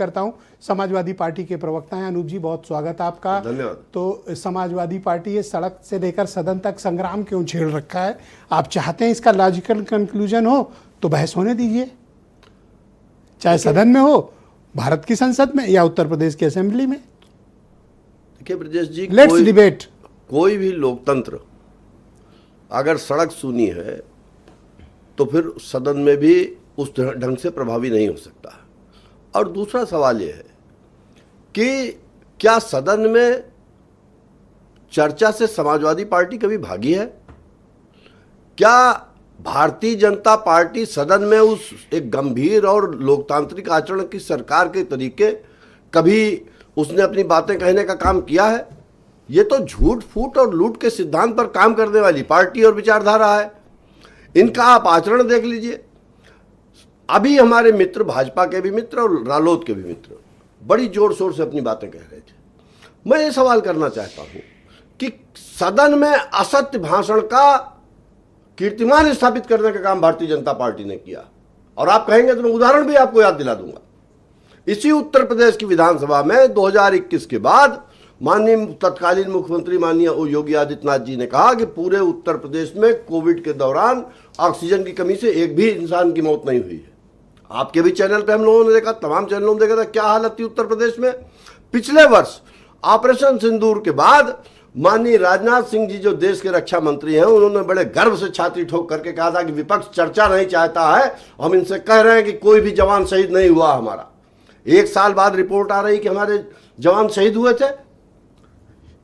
करता हूं। समाजवादी पार्टी के प्रवक्ता हैं अनूप जी, बहुत स्वागत आपका। धन्यवाद। तो समाजवादी पार्टी ये सड़क से लेकर सदन तक संग्राम क्यों छेड़ रखा है? आप चाहते हैं इसका लॉजिकल कंक्लूजन हो तो बहस होने दीजिए, चाहे सदन में हो, भारत की संसद में या उत्तर प्रदेश की असेंबली में। देखिए ब्रजेश जी, लेट्स डिबेट। कोई भी लोकतंत्र अगर सड़क सूनी है तो फिर सदन में भी उस ढंग से प्रभावी नहीं हो सकता। और दूसरा सवाल यह है कि क्या सदन में चर्चा से समाजवादी पार्टी कभी भागी है? क्या भारतीय जनता पार्टी सदन में उस एक गंभीर और लोकतांत्रिक आचरण की सरकार के तरीके कभी उसने अपनी बातें कहने का काम किया है? ये तो झूठ फूट और लूट के सिद्धांत पर काम करने वाली पार्टी और विचारधारा है। इनका आप आचरण देख लीजिए। अभी हमारे मित्र, भाजपा के भी मित्र और रालोद के भी मित्र, बड़ी जोर शोर से अपनी बातें कह रहे थे। मैं ये सवाल करना चाहता हूं कि सदन में असत्य भाषण का कीर्तिमान स्थापित करने का काम भारतीय जनता पार्टी ने किया। और आप कहेंगे तो मैं उदाहरण भी आपको याद दिला दूंगा। इसी उत्तर प्रदेश की विधानसभा में 2021 के बाद माननीय तत्कालीन मुख्यमंत्री माननीय योगी आदित्यनाथ जी ने कहा कि पूरे उत्तर प्रदेश में कोविड के दौरान ऑक्सीजन की कमी से एक भी इंसान की मौत नहीं हुई है। आपके भी चैनल पे हम लोगों ने देखा, तमाम चैनलों ने देखा था क्या हालत थी उत्तर प्रदेश में। पिछले वर्ष ऑपरेशन सिंदूर के बाद माननीय राजनाथ सिंह जी जो देश के रक्षा मंत्री हैं, उन्होंने बड़े गर्व से छाती ठोक करके कहा था कि विपक्ष चर्चा नहीं चाहता है, हम इनसे कह रहे हैं कि कोई भी जवान शहीद नहीं हुआ हमारा। एक साल बाद रिपोर्ट आ रही कि हमारे जवान शहीद हुए थे।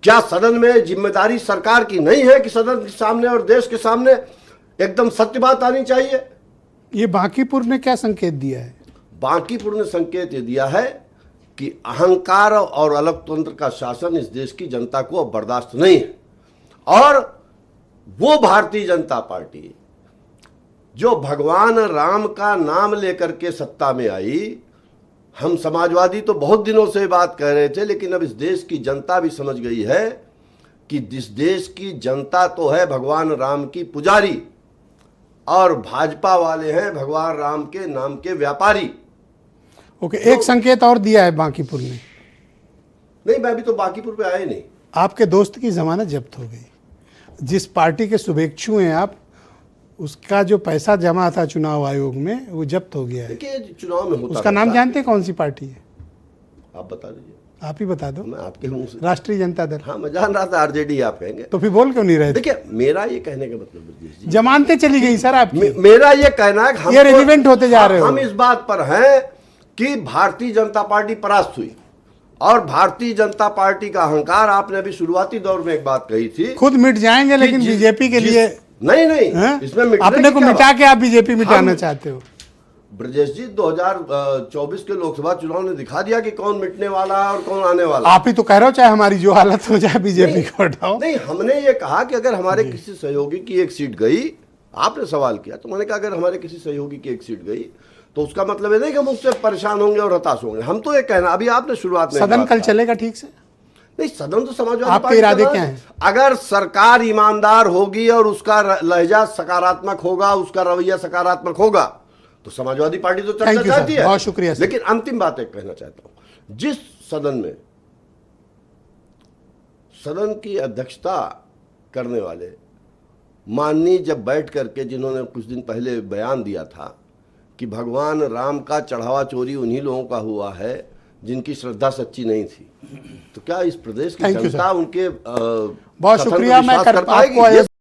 क्या सदन में जिम्मेदारी सरकार की नहीं है कि सदन के सामने और देश के सामने एकदम सत्य बात आनी चाहिए? ये बांकीपुर ने क्या संकेत दिया है? बांकीपुर ने संकेत ये दिया है कि अहंकार और अलगतंत्र का शासन इस देश की जनता को अब बर्दाश्त नहीं है। और वो भारतीय जनता पार्टी जो भगवान राम का नाम लेकर के सत्ता में आई, हम समाजवादी तो बहुत दिनों से बात कह रहे थे, लेकिन अब इस देश की जनता भी समझ गई है कि इस देश की जनता तो है भगवान राम की पुजारी और भाजपा वाले हैं भगवान राम के नाम के व्यापारी। ओके, एक संकेत और दिया है बांकीपुर ने। नहीं, मैं अभी तो बांकीपुर पे आया नहीं। आपके दोस्त की जमानत जब्त हो गई। जिस पार्टी के शुभेच्छु हैं आप, उसका जो पैसा जमा था चुनाव आयोग में वो जब्त हो गया है। देखिए, चुनाव में होता उसका नाम जानते हैं कौन सी पार्टी है? आप बता दीजिए। आप ही बता दो। मैं आपके मुंह से राष्ट्रीय जनता दल। हाँ, मैं जान रहा था आरजेडी आप कहेंगे, तो फिर बोल क्यों नहीं रहे थे? देखिए मेरा ये कहने का मतलब ब्रजेश जी, जमानतें चली गई सर आपकी। मेरा ये कहना है कि ये रिलीवेंट होते जा रहे हो। हम इस बात पर हैं कि भारतीय जनता पार्टी परास्त हुई और भारतीय जनता पार्टी का अहंकार, आपने अभी शुरुआती दौर में एक बात कही थी, खुद मिट जाएंगे लेकिन बीजेपी के लिए नहीं इसमें अपने को मिटा के आप बीजेपी मिटाना चाहते हो। ब्रजेश जी, 2024 के लोकसभा चुनाव ने दिखा दिया कि कौन मिटने वाला है और कौन आने वाला है। आप ही तो कह रहे हो चाहे हमारी जो हालत हो जाए बीजेपी को हटाओ। नहीं, हमने ये कहा कि अगर हमारे किसी सहयोगी की एक सीट गई, आपने सवाल किया तो मैंने कहा अगर हमारे किसी सहयोगी की एक सीट गई तो उसका मतलब ये नहीं कि हम उससे परेशान होंगे और हताश होंगे। हम तो ये कहना, अभी आपने शुरुआत में सदन कल चलेगा ठीक से? नहीं, सदन तो समाजवादी आपके पार्टी इरादे का क्या हैं? अगर सरकार ईमानदार होगी और उसका लहजा सकारात्मक होगा, उसका रवैया सकारात्मक होगा तो समाजवादी पार्टी तो चर्चा चाहती है। बहुत शुक्रिया। लेकिन अंतिम बात एक कहना चाहता हूं, जिस सदन में सदन की अध्यक्षता करने वाले माननीय जब बैठ करके जिन्होंने कुछ दिन पहले बयान दिया था कि भगवान राम का चढ़ावा चोरी उन्हीं लोगों का हुआ है जिनकी श्रद्धा सच्ची नहीं थी, तो क्या इस प्रदेश की जनता उनके बहुत शुक्रिया। मैं कर पाएगी?